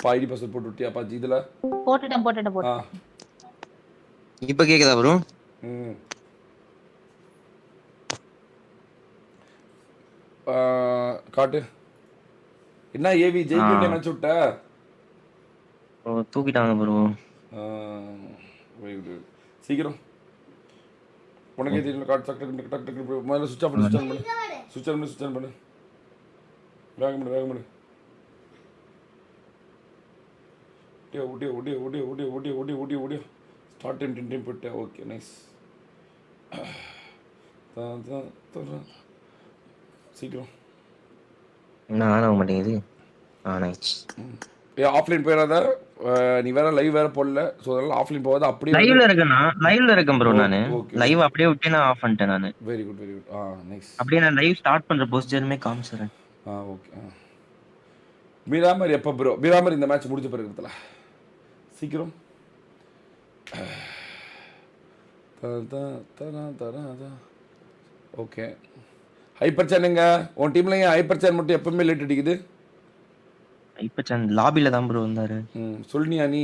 ID password போட்டு விட்டியாப்பா இதுல? போட்டுட்டேன். இப்ப கேக்குதா ப்ரோ? ம். காட்டு. என்ன ஏவி ஜெயிக்கிட்டே மேட்ச் விட்ட? தூக்கிட்டாங்க ப்ரோ. சீக்கிரம். உனக்கே தெரியும் காட்டு டக்கு முதல்ல சுவிட்ச் ஆஃப் பண்ணு. சுவிட்ச் ஆன் பண்ணு. வேகம் பண்ணு. ஓடியா. ஸ்டார்ட் டைம் போட்டேன். Okay nice. சீக்கிரம். என்ன ஆன் ஆக மாட்டேங்குது. நைஸ். ஆஃப்லைன் போயிடாத. நீ வேற லைவ் வேற போடல. ஸோ அதனால ஆஃப்லைன் போகாத. அப்படியே லைவ்ல இருக்கேன் ப்ரோ. நானு ஓகே லைவ் அப்படியே விட்டு நான் ஆஃப் பண்ணிட்டேன். நானு வெரி குட் நைஸ். அப்படியே நான் லைவ் ஸ்டார்ட் பண்ற பொசிஷனுமே காமிச்சிடுறேன். ஓகே. மீராமர் எப்போ ப்ரோ? மீராமர் இந்த மேட்ச் முடிஞ்ச பிறகுல சீக்கிரம். ஓகே. ஹைப்பர் சேனுங்க உன் டீம்ல ஏன் ஹைப்பர் சேன் மட்டும் எப்பவுமே லேட் அடிக்குது? ஹைப்பர் சேன் லாபில தான் ப்ரோ வந்தாரு. சொல்லியா நீ?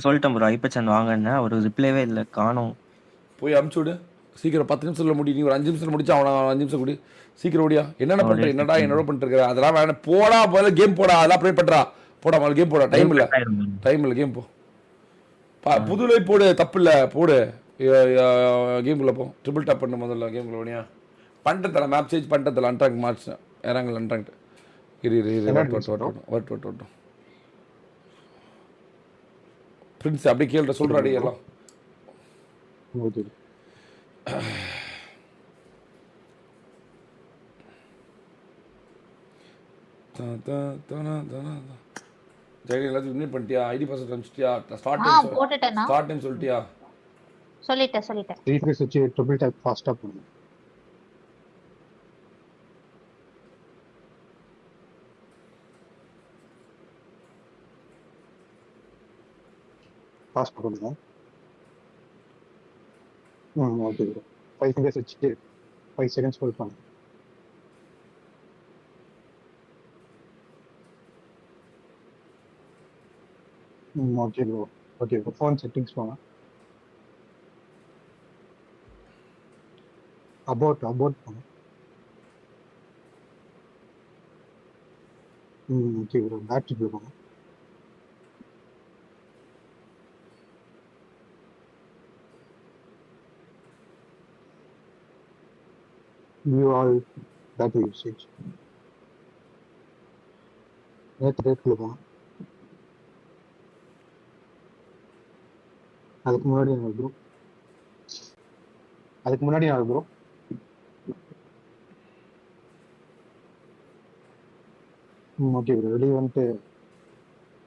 சொல்லிட்டேன் ப்ரோ. ஹைப்பர் சேன் வாங்கன்னு ஒரு ரிப்ளைவே இல்லை, காணோம். போய் அமுச்சு விடு சீக்கிரம். 10 நிமிஷத்தில் முடி. நீ ஒரு 5 நிமிஷத்தில் முடிச்சு அவனை 5 நிமிஷம் கூடி சீக்கிரம் ஓடியா. என்னென்ன பண்ணுற? என்னடா பண்ணிட்டு இருக்கிற? அதெல்லாம் வேணாம். போடா போல கேம் போடா. அதெல்லாம் ப்ளே பண்ணுறா. போடா முதல்ல கேம் போடா. டைம் இல்லை கேம் போ. புது லைஃப் போடு. தப்பு இல்லை போடு. கேம்குள்ளே போ. ட்ரிபிள் டாப் பண்ண முதல்ல கேம்குள்ளே போனியா பண்ணிட்டு மேப் சேஞ்ச் பண்ணிட்டு அன்ட்ராங்க் மார்ச் இறங்கல அன்ட்ராங்க்ட். வரட்டும் பிரின்ஸ் அப்படியே கேள்ற சொல்கிறாடி எல்லாம். ஜெகன் எல்லாத்தையும் இன்வைட் பண்ணிட்டியா? ஐடி பாஸ்வேர்ட் அனுப்பிச்சிட்டியா? ஸ்டார்ட் டைம் சொல்லிட்டியா? சொல்லிட்டேன். ரீஃப்ரெஷ் வச்சு ட்ரிபிள் டாப் ஃபாஸ்டா பண்ணுங்க. ஃபாஸ்ட் பண்ணுங்க. Okay bro. 5 செகண்ட்ஸ் வச்சு 5 செகண்ட்ஸ் ஹோல்ட் பண்ணுங்க. Okay bro. ஃபோன் செட்டிங்ஸ் போங்க. அபவுட் போங்க. Okay bro. பேட்டரி போங்க. view all data usage. Rate போங்க. அதுக்கு முன்னாடி நான் ப்ரோ ஓகே ப்ரோ. வெளியே வந்துட்டு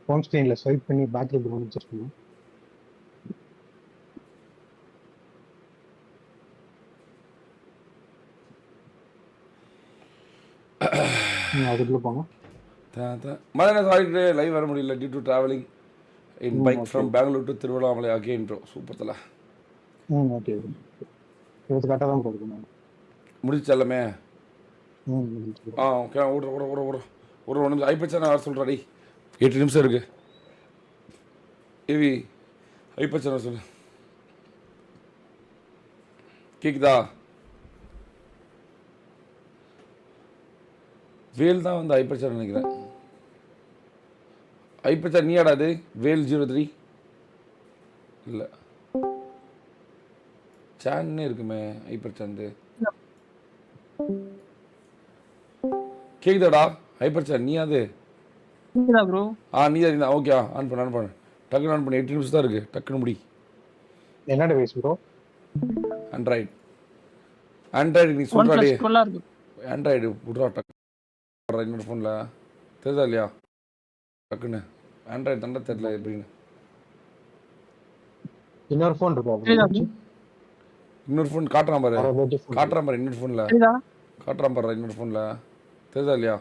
ஃபோன் ஸ்க்ரீனில் ஸ்வைப் பண்ணி பேட்டரி ப்ரோ வச்சுருக்கணும். அதுக்குள்ளே போங்க. சாரி லைவ் வர முடியல due to travelling in bike from Bangalore to Tiruvannamalai again bro. Super தல. Okay bro. இது கரெக்டாக தான் போடுங்க. முடிச்சு எல்லாமே. ஓகே. ஒரு 1 நிமிஷம் ஐப்பச்சா நான் வர சொல்கிறாடி. 8 நிமிஷம் இருக்கு. ஏவி ஐப்பச்சா நான் சொல்லு. கேக்குதா? வேல் தான் வந்து ஐப்பச்சா நினைக்கிறேன். ஐப்பச்சா நீ ஆடாது. வேல் 03 இல்லை சான்னு இருக்குமே. ஹைப்பர் சாந்து கேக்குதாடா? ஹைப்பர் சான் நீ அது ப்ரோ. நீ தான். ஓகே ஆன் பண்ணு டக்குன்னு ஆன் பண்ணு. 8 நிமிஷம் தான் இருக்கு. டக்குன்னு முடி. என்ன டிவைஸ் ப்ரோ? ஆண்ட்ராய்டு நீ சொல்றாடி. ஆண்ட்ராய்டு விட்றா. டக்கு இன்னொரு ஃபோனில் தெரியுதா இல்லையா? டக்குன்னு ஆண்ட்ராய்டு தண்டை தெரியல எப்படின்னு. இன்னொரு ஃபோன் இருக்கா? இன்னொரு ஃபோன் காட்டுறான் பாரு. இன்னொரு ஃபோனில் காட்டுறான் பாரு. இன்னொரு ஃபோனில் தெரியுதா இல்லையா?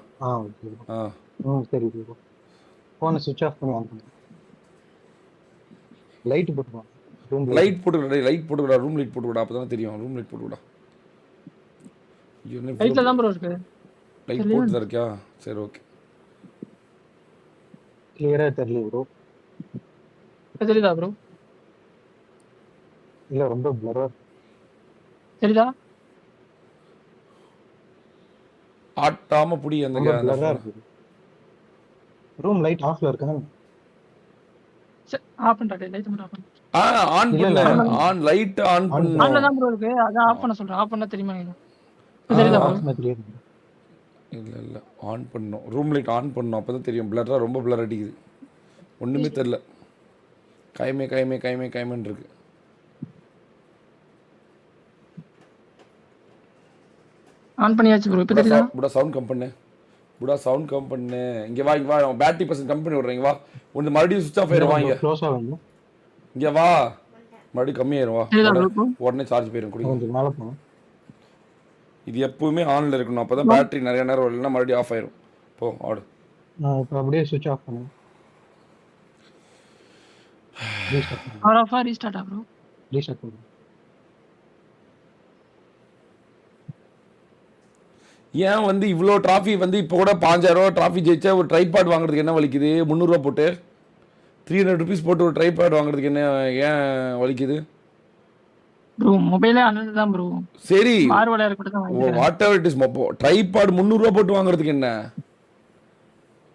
சரி ப்ரோ. ஃபோனை சுவிட்ச் ஆஃப் பண்ணி ஆன் பண்ணுங்க. லைட் போட்டுருவாங்க. லைட் போட்டுக்கடா. ரூம் லைட் போட்டுக்கடா. அப்போ தானே தெரியும். ரூம் லைட் போட்டுக்கடா. லைட்ல தான் ப்ரோ இருக்கு. லைட் போட்டு தான் இருக்கியா? சரி ஓகே. கிளியரா தெரியல ப்ரோ. இப்ப தெரியுதா ப்ரோ? இல்ல ரொம்ப பிளரா தெரியுதா? ஆட்டாம புடி அந்த ரொம்ப அந்த பிளரா phone. இருக்கு. ரூம் லைட் ஆஃப்ல இருக்கா? ஆஃப் பண்ணிட்டா லைட் மட்டும் ஆஃப் பண்ணு. ஆன் இல்ல, பண்ணு. இல்ல. ஆன் லைட் ஆன் On பண்ணு. ஆன்ல தான் ப்ரோ இருக்கு. அதான் ஆஃப் பண்ண சொல்றேன். ஆஃப் பண்ணா தெரியுமா எனக்கு? இப்ப ஆ, தெரியுதா ப்ரோ? ஆஃப்ல தெரியாது. இல்ல ஆன் பண்ணணும். ரூம் லைட் ஆன் பண்ணணும். அப்பதான் தெரியும். பிளரா ரொம்ப பிளர் அடிக்குது. ஒண்ணுமே தெரியல. கைமே இருக்கு. ஆன் பண்ணியாச்சு ப்ரோ. இப்ப தெரியுதா? புடா சவுண்ட் கம் பண்ணு. இங்க வா பேட்டரி பர்சன்ட் கம் பண்ணி விடுறேன். இங்க வா. ஒன்று மறுபடியும் சுவிச் ஆஃப் ஆயிரும். வாங்க க்ளோஸா வந்து இங்க வா. மறுபடியும் கம்மியாயிரும். வா. தெரியுதா ப்ரோ இப்போ? உடனே சார்ஜ் போயிடும். குடிங்க. கொஞ்சம் மேல போகணும். இது எப்பவுமே ஆன்ல இருக்கணும். அப்பதான் பேட்டரி நிறைய நேரம் வரலன்னா மறுபடியும் ஆஃப் ஆயிரும். போ ஆடு. இப்போ அப்படியே சுவிட்ச் ஆஃப் பண்ணு. ரீஸ்டார்ட் பண்ணு. பவர் ஆஃபா ரீஸ்டார்ட்டா ப்ரோ? ரீஸ்டார்ட் பண்ணு. ஏன் வந்து இவ்வளோ டிராஃபி வந்து இப்போ கூட 5000 ரூபா டிராஃபி ஜெயிச்சா ஒரு ட்ரைபாட் வாங்குறதுக்கு என்ன வலிக்குது? 300 ரூபா போட்டு 300 ருபீஸ் போட்டு ஒரு ட்ரைபாட் வாங்குறதுக்கு என்ன ஏன் வலிக்குது? ப்ரோ மொபைலே அண்ணன் தான் ப்ரோ. சரி பார்வலா இருக்கட்டும் தான் வாங்கிக்கிறேன். What ever it is. Tripod 300 ரூபா போட்டு வாங்குறதுக்கு என்ன?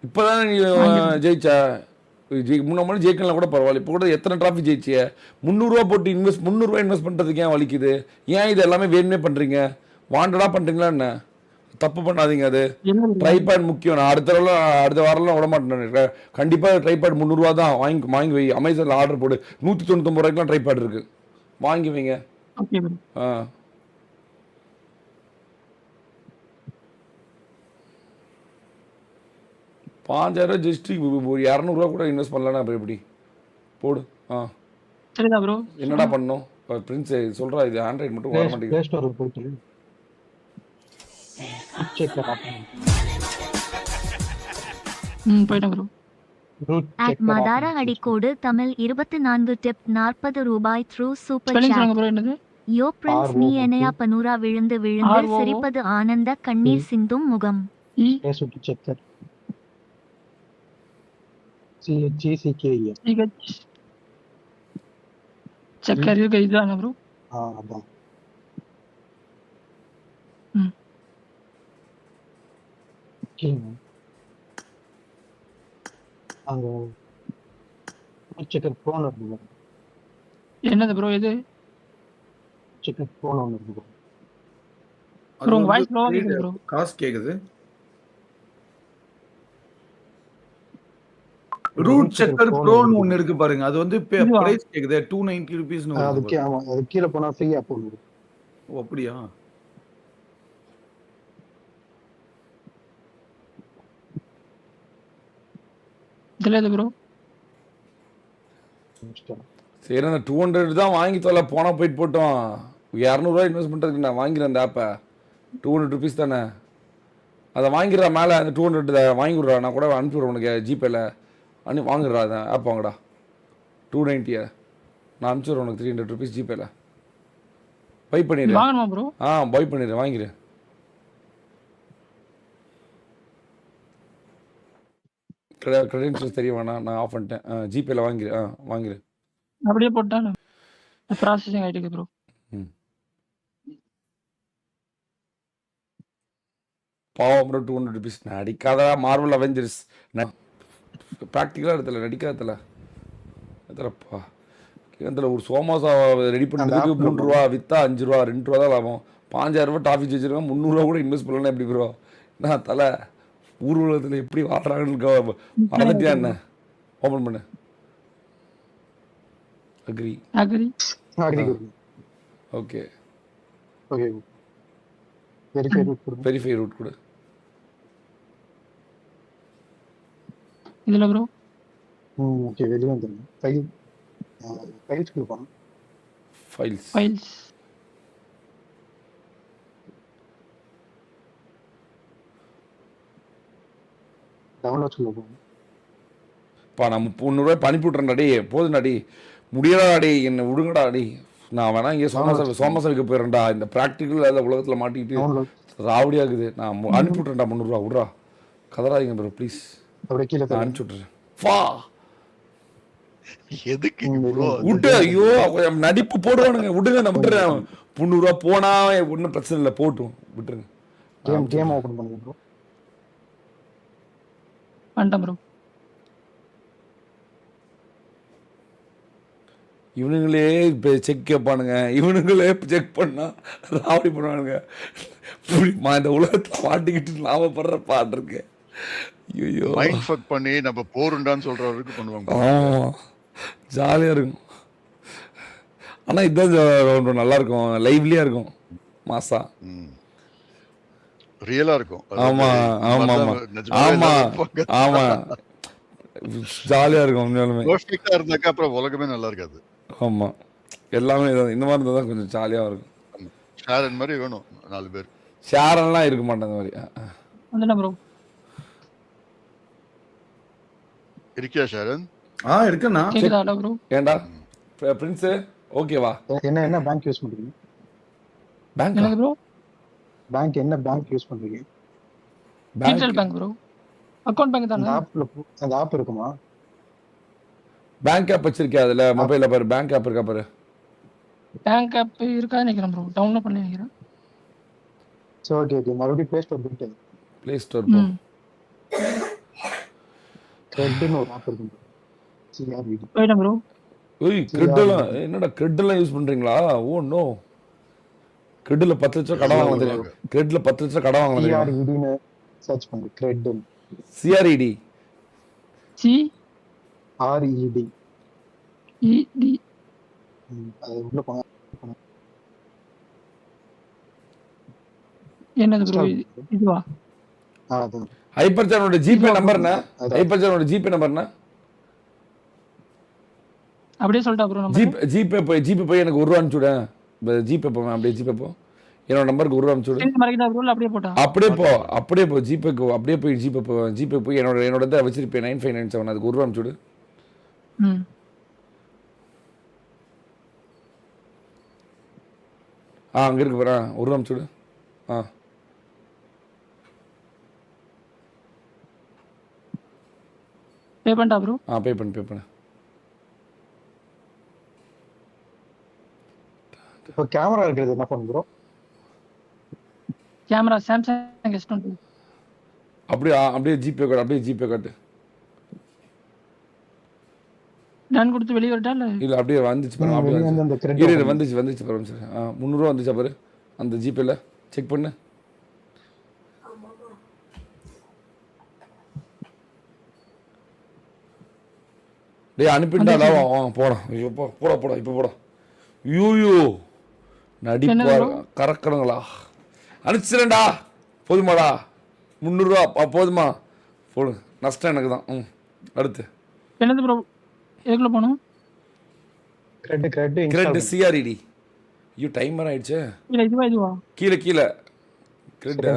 இப்போதான் நீ ஜெயிச்ச. முன்னாடி ஜெயிக்கலாம் கூட பரவாயில்ல. இப்போ கூட எத்தனை டிராஃபி ஜெயிச்சிய? 300 ரூபா போட்டு 300 ரூபா இன்வெஸ்ட் பண்ணுறதுக்கு ஏன் வலிக்குது? ஏன் இது எல்லாமே வேணுமே பண்ணுறீங்க? வாண்டடா பண்ணுறீங்களா என்ன? தப்பு பண்ணாதீங்க. அது என்ன ப்ரோ? ட்ரைபேட் முக்கியம். நான் அடுத்த வாரம்லாம் விட மாட்டேன். கண்டிப்பாக ட்ரைபேட் 300 ரூபா தான். வாங்கி வை. அமேசானில் ஆர்டர் போடு. 199 ரூபாய்க்குலாம் ட்ரைபேட் இருக்கு. வாங்கி வைங்க. Okay bro. ஆ 5000 ஜஸ்ட் ஒரு 200 ரூபா கூட இன்வெஸ்ட் பண்ணலன்னா அப்புறம் எப்படி? போடு. தெரியுதா ப்ரோ? என்னடா பண்ணணும்? பிரின்ஸ் சொல்கிறா இது ஆண்ட்ராய்டு மட்டும் வர மாட்டேங்குது. ப்ளே ஸ்டோர்ல போயிட்டு செக் ஆஃப் பண்ணு. போயிட்டேன் ப்ரோ. ரூட் at செக் மதார அடிக்கோடு தமிழ் 24 டிப் 40 ரூபாய் த்ரூ சூப்பர் ஸ்பெல்லிங் சாட். சொல்லுங்க ப்ரோ என்னது? யோ பிரின்ஸ் நீ என்னையா பனூரா விழுந்து விழுந்து ROO. சிரிப்பது ஆனந்த கண்ணீர் சிந்தும் முகம். இ ப்ளேஸ் விட்டு செக் கர். CHECKER. சிஹெச் செக்கர் இருக்கு இதுதானா ப்ரோ? அதான். ம். ஓகேங்க. அங்க செக்கர் ஃபோன் இருக்கு. என்னது ப்ரோ இது? செக்கர் ஃபோன் ஒன்று இருக்கு. ப்ரோ உங்க வாய்ஸ் லோவா கேக்குது ப்ரோ. காசு கேக்குது. ரூட் செக்கர் ப்ரோன்னு ஒன்னு இருக்கு பாருங்க. அது வந்து இதுவா? பிரைஸ் கேக்குது 290 ரூபீஸ்னு வருது அதுக்கு பாருங்க. ஆமா, அது கீழே போனா ஃப்ரீயா போகுது. ஓ அப்படியா? இதுல எது ப்ரோ? சரி அந்த 200 தான் வாங்கி தொலை. போனால் போயிட்டு போட்டோம். 200 ரூபா இன்வெஸ்ட் பண்ணுறதுக்கு நான் வாங்கிறேன் அந்த ஆப்பை. 200 ருபீஸ் தானே. அதை வாங்கிடுறா. மேலே அந்த 200 வாங்கி விட்றா. நான் கூட அனுப்பிவிட்றேன் உனக்கு ஜிபேல. வாங்கிடுறா. அதை ஆப் வாங்கடா. 290 நான் அனுப்பிச்சுட்றேன் உனக்கு 300 ருபீஸ் ஜிபேல. பை பண்ணிடு. வாங்கணுமா ப்ரோ? பை பண்ணிடு. வாங்கிடு. கிரெடென்ஷியல்ஸ் தெரிய வேணாம். நான் ஆஃப் பண்ணிட்டேன். ஜிபேல வாங்கிடு. வாங்கிடு. அப்படியே போட்டா ப்ராசஸிங் ஆயிட்டு இருக்கு ப்ரோ. பாவம் ப்ரோ 200 ருபீஸ். நடிக்காதா மார்வல் அவெஞ்சர்ஸ். ப்ராக்டிக்கலாக இடத்துல நடிக்காதல எத்தலப்பா. இதில் ஒரு சோமாசா ரெடி பண்ணுறதுக்கு 3 ரூபா விற்றா 5 ரூபா 2 ரூபா தான் லாபம். 5000 ரூபா டாஃபி வச்சுருக்கேன். 300 ரூபா கூட இன்வெஸ்ட் பண்ணலாம். எப்படி ப்ரோ? நான் தலை ஊர் உலகத்தில் எப்படி வாழ்றாங்கன்னு மறந்துட்டியா என்ன? ஓப்பன் பண்ணு. Agree. Agree. Okay. Okay. Verify root கொடு. வெரிஃபை ரூட் கொடு. இதுல ப்ரோ? ஓகே. வெளியே வந்துருங்க. ஃபைல்ஸ் கொடுப்பாங்க. ஃபைல்ஸ். டவுன்லோட் கொடுப்பாங்க. நான் 300 ரூபாய் அனுப்பி விட்றேன்டா. டே போதுண்டாடி. முடியலடா. டே என்னை விடுங்கடா. டே நான் வேணா இங்கே சோமசவிக்க போயிடுறேன்டா. இந்த ப்ராக்டிக்கல் அதில் உலகத்தில் மாட்டிக்கிட்டு ராவடியாகுது. நான் அனுப்பி விட்றேன்டா. 300 ரூபா விட்றா. கதறாதீங்க ப்ரோ ப்ளீஸ். அப்படியே கீழே நான் அனுப்பிச்சி விட்றேன். வா எதுக்கு ம், ப்ரோ விட்டு ஐயோ அவங்க நடிப்பு போடுவானுங்க விடுங்க நான் விட்டுறேன் 300 ரூபா போனா ஒன்றும் பிரச்சனை இல்லை போட்டும் விட்டுருங்க கேம் ஓபன் பண்ணுங்க ப்ரோ. பண்ணிட்டேன் ப்ரோ. இவனுங்களே இப்போ செக் கேட்பானுங்க இவனுங்களே செக் பண்ணா ராவடி பண்ணுவானுங்க இப்படிமா இந்த உலகத்தில் மாட்டிக்கிட்டு லாபப்படுற பாட்டு இருக்கு ஐயோ மைண்ட் ஃபக் பண்ணி நம்ம போருண்டான்னு சொல்ற வரைக்கும் பண்ணுவாங்க. ஆமாம் ஜாலியாக இருக்கும் ஆனால் இதுதான் நல்லா இருக்கும் லைவ்லியாக இருக்கும் மாசா ரியலா இருக்கும். ஆமா ஆமா ஆமா ஆமா ஆமா ஜாலியாக இருக்கும் உண்மையாலுமே பெர்ஃபெக்ட்டா இருந்தாக்கா அப்புறம் உலகமே நல்லா இருக்காது. ஆமா எல்லாமே இதான். இந்த மாதிரி இருந்தால் தான் கொஞ்சம் ஜாலியாக இருக்கும். ஷேரன் மாதிரி வேணும் 4 பேர். ஷேரெல்லாம் இருக்க மாட்டேன் அந்த மாதிரி வந்துட்டேன் ப்ரோ. இருக்கியா ஷேரன்? இருக்குண்ணா. கேக்குதா ப்ரோ? ஏண்டா பிரின்ஸ் ஓகேவா என்ன பேங்க் யூஸ் பண்றீங்க? பேங்க் எனக்கு ப்ரோ என்ன பேங்க் யூஸ் பண்றீங்க? Detail bank bro. Account bank அந்த தானே? ஆப்ல அந்த ஆப் இருக்குமா? பேங்க் ஆப் வச்சிருக்கேன் அதுல மொபைல்ல பாரு பேங்க் ஆப் இருக்கா பாரு பேங்க் ஆப் இருக்கான்னு நினைக்கிறேன் ப்ரோ. டவுன்லோட் பண்ணி நினைக்கிறேன். சரி ஓகே மறுபடியும் ப்ளே ஸ்டோர் போயிட்டு ப்ளே ஸ்டோர் போ கிரெட்னு ஒரு ஆப் இருக்கு. CRED. போயிட்டேன் ப்ரோ. ஓய் கிரெட்லாம் என்னடா கிரெட்லாம் யூஸ் பண்றீங்களா? ஓ நோ கிரெட்ல 10 லட்சம் கடன் வாங்கலாம் தெரியும். கிரெட்ல 10 லட்சம் கடன் வாங்கலாம் தெரியும். CRED னு சர்ச் பண்ணு. கிரெட் CRED சி RED. ED அது உள்ள போங்க. என்னது ப்ரோ இதுவா? அது ஹைப்பர்சானோட ஜிபே நம்பர் என்ன? ஹைப்பர்சானோட ஜிபே நம்பர் என்ன? அப்படியே சொல்லிட்டா ப்ரோ நம்ம. ஜிபே போய் எனக்கு 1 ரூபா அனுப்பிச்சுடு. ஜிபே போவேன் அப்படியே ஜிபே போ. என்னோட நம்பருக்கு 1 ரூபா அனுப்பிச்சுடு. Screen மறைக்குதா bro? இல்ல அப்படியே போட்டா? அப்படியே போ ஜிபேக்கு அப்படியே போய் ஜிபே போய் என்னோட இதை வச்சிருப்பேன் 9597 அதுக்கு 1 ரூபா அனுப்பிச்சுடு. ம் அங்க இருக்கு பாரு 1 ரூபா அனுப்பிச்சுடு. பே பண்ணிட்டா ப்ரோ? பே பண்ணு இப்போ கேமரா இருக்குது என்ன பண்ணு ப்ரோ? Camera Samsung S20. அப்படியே ஜிபே காட்டு. டன் கொடுத்து வெளிய வரட்டா இல்ல? இல்ல அப்படியே வந்துச்சு பாரு. அப்படியே வெளிய வந்து அந்த credit வந்துச்சு பாரு. 300 ரூபா வந்துச்சா பாரு அந்த ஜிபேல செக் பண்ணு. டேய் அனுப்பிட்டாடா போடா. ஐயோ போடா இப்போ போடா. ஐயோ நடிப்பா கறக்கணுங்களா? அனுப்பிச்சிடா போதுமாடா 300 ரூபா போதுமா? போடு நஷ்டம் எனக்கு தான். அடுத்து என்னது ப்ரோ? எதுக்குள்ள போணும்? கிரெட் CRED. ஐயோ டைமர் ஆயிடுச்சு. இல்ல இதுவா? கீழே கிரெட்.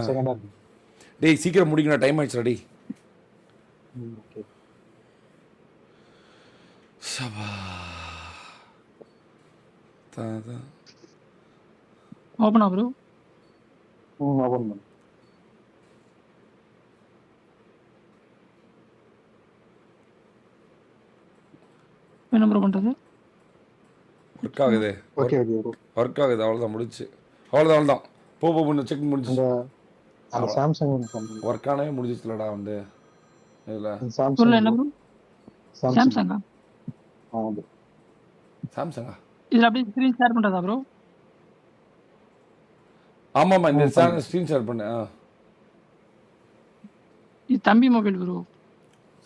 டேய் சீக்கிரம் முடிக்கணும் டைம் ஆயிடுச்சுடா டேய். ஓகே சபா தாதா ஓபனா ப்ரோ? ஓபன் பண்ணு. என்ன ப்ரோ பண்றது? ஒர்க் ஆகுது. Okay bro. ஒர்க் ஆகுது. அவ்வளோதான் முடிச்சு. அவ்வளோதான் போ செக் முடிச்சு. அந்த சாம்சங் பண்ணு. ஒர்க் ஆனவே முடிஞ்சிச்சுலடா வந்து இதில். சொல்ல என்ன ப்ரோ? சாம்சங்கா? சாம்சங்கா இதுல அப்படியே ஸ்கிரீன் ஷேர் பண்றதா ப்ரோ? ஆமாம்மா இந்த ஸ்க்ரீன் ஷேர் பண்ணு. இது தம்பி மொபைல் ப்ரோ.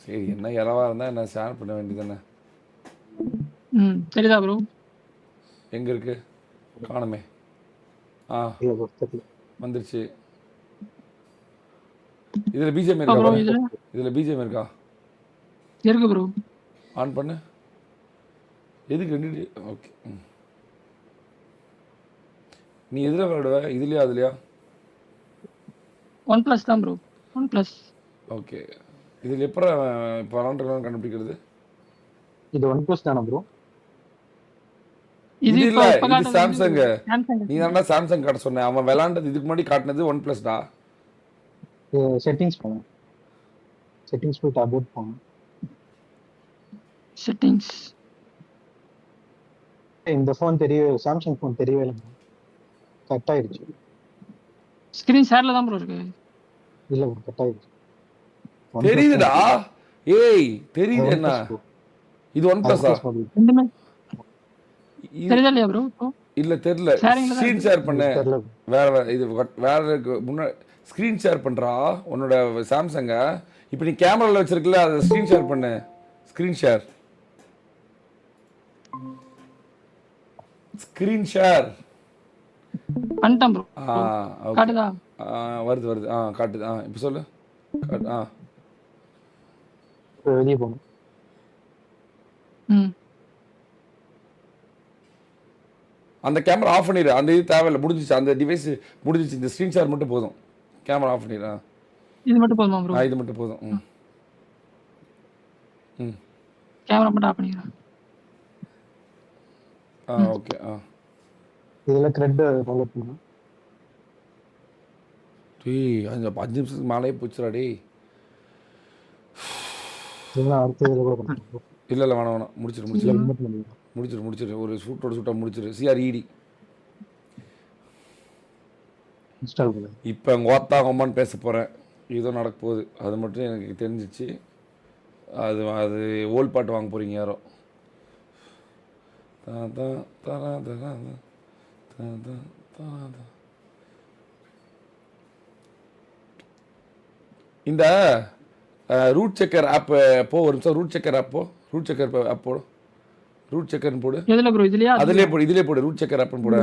சரி என்ன இலவா இருந்தால் என்ன ஷேர் பண்ண வேண்டியதானே. தெரியுதா ப்ரோ? எங்கே இருக்கு காணுமே. வந்துருச்சு. இதில் பிஜிஎம் இருக்கா? இதில் பிஜிஎம் இருக்கா? இருக்கு ப்ரோ. ஆன் பண்ணு. எதுக்கு 2? ஓகே நீ எதில் விளையாடுவ? இதுலையா அதுலையா? OnePlus தான் ப்ரோ. OnePlus. ஓகே இதில் எப்போ இப்போ விளாண்டுருக்கான்னு கண்டுபிடிக்கிறது? இது OnePlus தானே ப்ரோ? இது இல்ல இது சாம்சங். நீ தானே சாம்சங் காட்ட சொன்ன. அவன் விளையாண்டது இதுக்கு முன்னாடி காட்டினது OnePlus டா. செட்டிங்ஸ் போங்க. செட்டிங்ஸ் போய் அபவுட் போங்க. செட்டிங்ஸ். இந்த ஃபோன் தெரியவே சாம்சங் ஃபோன் தெரியவே இல்லை கட் ஆயிடுச்சு. ஸ்கிரீன் ஷேர்ல தான் ப்ரோ இருக்கு. இல்ல bro, கட் ஆயிடுச்சு. தெரியுதுடா. ஏய் தெரியுது என்ன இது ஒன் பிளஸா? ரெண்டுமே தெரியுதா இல்லையா ப்ரோ? இப்போ இல்ல தெரியல. Sharing ல தான் ஸ்கிரீன் ஷேர் பண்ணு. தெரியல. வேற இது வேற முன்னாடி ஸ்கிரீன் ஷேர் பண்றா உன்னோட சாம்சங்க. இப்போ நீ கேமரால வச்சிருக்கல அதை ஸ்கிரீன் ஷேர் பண்ணு. ஸ்கிரீன் ஷேர் பண்ணிட்டேன் ப்ரோ. ஓகே. காட்டுதா? வருது காட்டுது. இப்போ சொல்லு. வெளியே போகணும். ம். அந்த கேமரா ஆஃப் பண்ணிடு. அந்த இது தேவையில்லை, முடிஞ்சிச்சு. அந்த டிவைஸ் முடிஞ்சிச்சு. இந்த ஸ்க்ரீன் ஷேர் மட்டும் போதும். கேமரா ஆஃப் பண்ணிடு. இது மட்டும் போதுமா ப்ரோ? இது மட்டும் போதும். கேமரா மட்டும் ஆஃப் பண்ணிக்கிறேன். ஓகே. இதுல த்ரெட் டவுன்லோட் பண்ணணும். டேய் அந்த 5 நிமிஷத்துக்கு மேலே போச்சுடா டேய். இதெல்லாம் அடுத்த இதுல கூட பண்ணணும். இல்லை வேணாம். முடிச்சிரு. ஒரு சூட்டா முடிச்சிரு. CRED இன்ஸ்டால் பண்ணு. இப்போ எங்கள் ஓத்தா அம்மான்னு பேச போகிறேன். ஏதோ நடக்க போகுது. அது மட்டும் எனக்கு தெரிஞ்சிச்சு. அது ஓல்ட் பாட்டு வாங்க போகிறீங்க யாரோ. இந்த ரூட் செக்கர் ஆப் போ. ஒரு நிமிஷம். ரூட் செக்கர் ஆப் போடு. ரூட் செக்கர்னு போடு. எதுல ப்ரோ? இதுலயா? இதிலே போடு. ரூட் செக்கர் ஆப்னு போடு.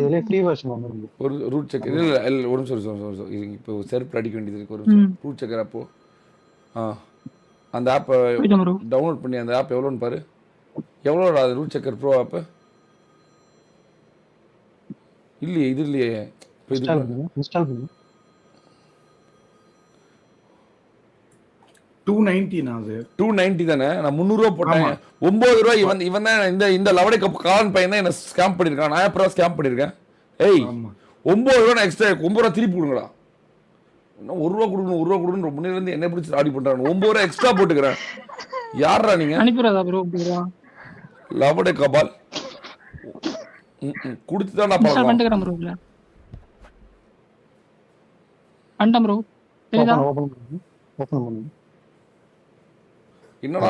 இதுல ஃப்ரீ வெர்ஷன் வந்துரும். ஒரு ரூட் செக்கர் இல்லை ஒரு நிமிஷம். இப்போ செருப்பு அடிக்க வேண்டியது இருக்கு. ஒரு நிமிஷம். ரூட் செக்கர் ஆப்போ அந்த ஆப்பை டவுன்லோட் பண்ணி அந்த ஆப் எவ்வளோன்னு பாரு. எவ்வளோ அது ரூட் செக்கர் ப்ரோ ஆப்பு? இல்லையே இது இல்லையே. இப்போ இது இன்ஸ்டால் பண்ணு. 290 அது 290 தானே. நான் 300 ரூபா போட்டேன். 9 ரூபா. இவன் தான் இந்த லவடை காலன் பையன் தான் என்ன ஸ்கேம் பண்ணியிருக்கான். நான் எப்போ ஸ்கேம் பண்ணியிருக்கேன்? ஏய் 9 ரூபா நான் எக்ஸ்ட்ரா 9 ரூபா திருப்பி கொடுங்கடா. இன்னும் 1 ரூபா கொடுக்கணும் ரொம்ப நேரம் இருந்து என்ன பிடிச்சி ஆடி பண்றாங்க. 9 ரூபா எக்ஸ்ட்ரா போட்டுக்கிறேன். யாரா நீங்க? அனுப்பிடுறதா ப்ரோ? லவடை கபால் கொடுத்து தான் நான் இன்ஸ்டால் பண்ணிக்கிறேன் ப்ரோ. இல்ல அண்டம் ப்ரோ. தெரியுதா? ஓபன் பண்ணு. என்னடா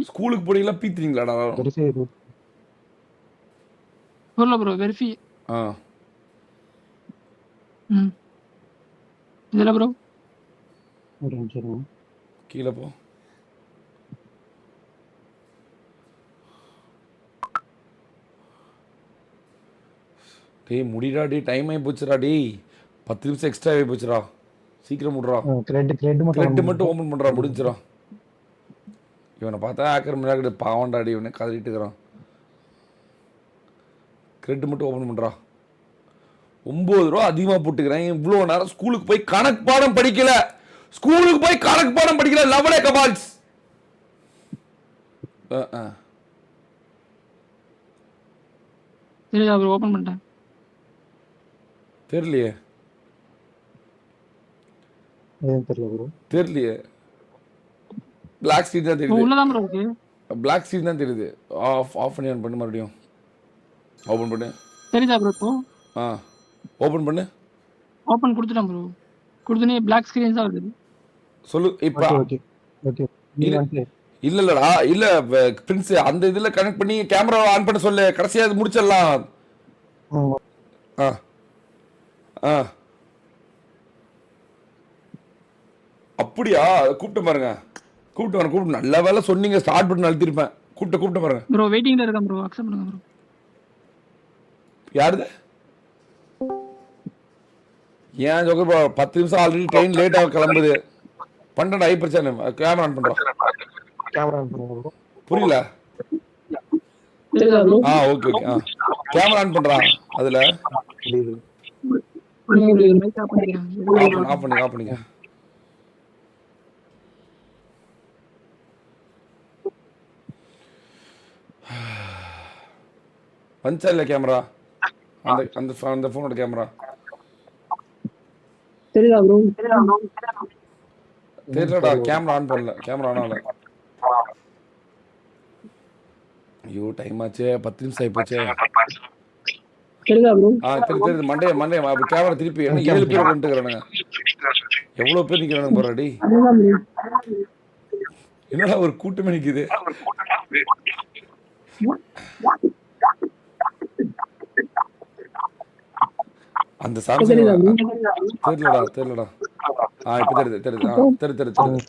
ஸ்கூலுக்கு போறீங்களா பீத்துறீங்களாடா? வெரிஃபை சொல்ல ப்ரோ. வெரிஃபை. இதுல ப்ரோ ஒரு நிமிஷம். கீழே போ. டேய் முடிடா டேய். டைம் ஆகி போச்சுடா டேய். 10 நிமிஷம் எக்ஸ்ட்ரா ஆகி போச்சுடா. சீக்கிரம் முடிறா. கிரெட் மட்டும் ஓப்பன் பண்ணுறா. முடிஞ்சிடா. இவனை பார்த்தா ஆக்கிற முன்னாடி பாவண்டாடி. இவனை கதறிட்டு இருக்கிறான். கிரெட் மட்டும் ஓப்பன் பண்ணுறா. 9 ரூபா அதிகமாக போட்டுக்கிறேன். இவ்வளோ நேரம் ஸ்கூலுக்கு போய் கணக்கு பாடம் படிக்கல. லவடே கபால்ஸ். தெரியுதா ப்ரோ? ஓபன் பண்ணிட்டேன். தெரியலையே. பிளாக் ஸ்க்ரீன் தான் தெரியுது. உள்ளதான் ப்ரோ இருக்கு. பிளாக் ஸ்க்ரீன் தான் தெரியுது. ஆஃப் பண்ணி ஆன் பண்ணு. மறுபடியும் ஓபன் பண்ணு. தெரியுதா ப்ரோ? இப்போ ஓபன் பண்ணு. ஓபன் கொடுத்துட்டேன் ப்ரோ. கொடுத்தனே பிளாக் ஸ்கிரீன் தான் வருது. சொல்லு இப்போ. ஓகே. இல்லடா. இல்ல பிரின்ஸ் அந்த இதுல கனெக்ட் பண்ணி கேமரா ஆன் பண்ண சொல்லு. கடைசியா அது முடிச்சிடலாம். அப்படியா? கூப்பிட்டு பாருங்க. நல்ல வேலை சொன்னீங்க. ஸ்டார்ட் பட்டன் அழுத்திருப்பேன். கூப்பிட்டு பாருங்க ப்ரோ. வெயிட்டிங்ல இருக்கேன் ப்ரோ. அக்செப்ட் பண்ணுங்க ப்ரோ. யாருது? ஏன் ஜோக்கர் ப்ரோ 10 நிமிஷம் ஆல்ரெடி ட்ரெயின் லேட் ஆக கிளம்புது. பண்றேன்டா. ஐ பிரச்சனை. கேமரா ஆன் பண்றோம். புரியல? ஓகே. கேமரா ஆன் பண்றா. அதுல ஆஃப் பண்ணிங்க. வந்துச்சா இல்ல கேமரா? அந்த போனோட கேமரா தெரியுதா ப்ரோ? தெரியலடா கேமரா ஆன் பண்ணல கேமரா ஆன் ஆகல ஐயோ டைம் ஆச்சு 10 நிமிஷம் ஆயிப்போச்சே தெரியுதா ப்ரோ? தெரியுது மண்டே கேமரா திருப்பி என்ன 7 பேர் கொண்டு இருக்கிறானுங்க எவ்வளவு பேர் நிக்கிறானுங்க போறாடி அதுதான் ப்ரோ. என்னடா ஒரு கூட்டமே நிக்குது அந்த சாம்சங் தெரியலடா இப்ப தெரியுது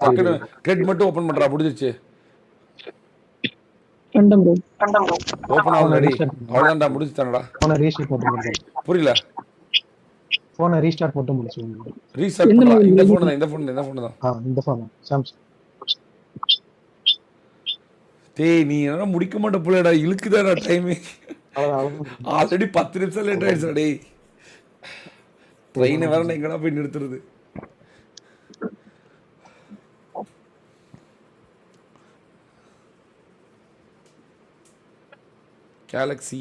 டக்குனு கிரெட் மட்டும் ஓபன் பண்றா முடிஞ்சிருச்சு கண்டம் ப்ரோ. ஓபன் ஆகுதுடி அவ்வளவுதான்டா முடிஞ்சுதானடா போனை ரீஸ்டார்ட் மட்டும் பண்ணுங்க. புரியல போனை ரீஸ்டார்ட் மட்டும் பண்ண சொல்லுங்க. ரீஸ்டார்ட் எந்த பண்ணலாம் மாதிரி இந்த இருக்கு? ஃபோன் தான் இந்த போன் சாம்சங். டேய் நீ என்ன முடிக்க மாட்ட புள்ளடா இழுக்குதாடா டைம் அவ்வளவுதான். ஆல்ரெடி 10 நிமிஷம் லேட் ஆயிடுச்சுடா டேய் ட்ரெயின் வேற நான் எங்கடா போய் நிறுத்துறது கேலக்ஸி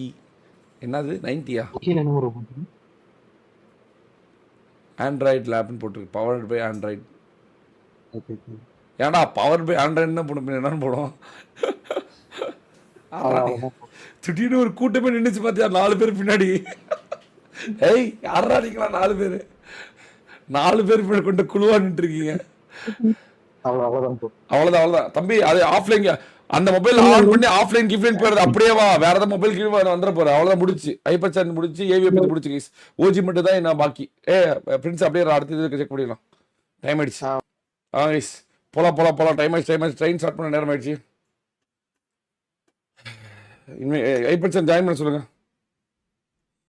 என்னது 90யா கீழே என்ன ஒரு போன் ஆண்ட்ராய்டு லேப்னு போட்டுருக்கு பவர்டு பை ஆண்ட்ராய்டு ஓகே. ஏன்டா பவர் பை ஆண்ட்ராய்டுன்னு தான் போடும் என்னன்னு போடும் திடீர்னு ஒரு கூட்டமே நின்றுச்சு பார்த்தியா 4 பேர் பின்னாடி ஏய் யாரா நீங்களா 4 பேர் பின்னாடி கொண்டு குழுவா நின்று இருக்கீங்க அவ்வளவுதான் தம்பி அது ஆஃப்லைன் அந்த மொபைல் ஆன் பண்ணி ஆஃப்லைன் கிஃப்லைன் போயிடுது அப்படியே வா வேற ஏதாவது மொபைல் கீழே வந்துட போற அவ்வளவுதான் முடிச்சு ஐபச்சான் முடிச்சு ஏவிஎ பத்தி முடிச்சு கைஸ் ஓஜி மட்டும் தான் நான் பாக்கி பிரின்ஸ் அப்படியே அடுத்த இதுக்கு செக் பண்ணிடலாம் டைம் ஆயிடுச்சு கைஸ் போலாம் டைம் ஆயிடுச்சு ட்ரெயின் ஸ்டார்ட் பண்ண நேரம் ஆயிடுச்சு இனிமே ஐபச்சான் ஜாயின் பண்ண சொல்லுங்க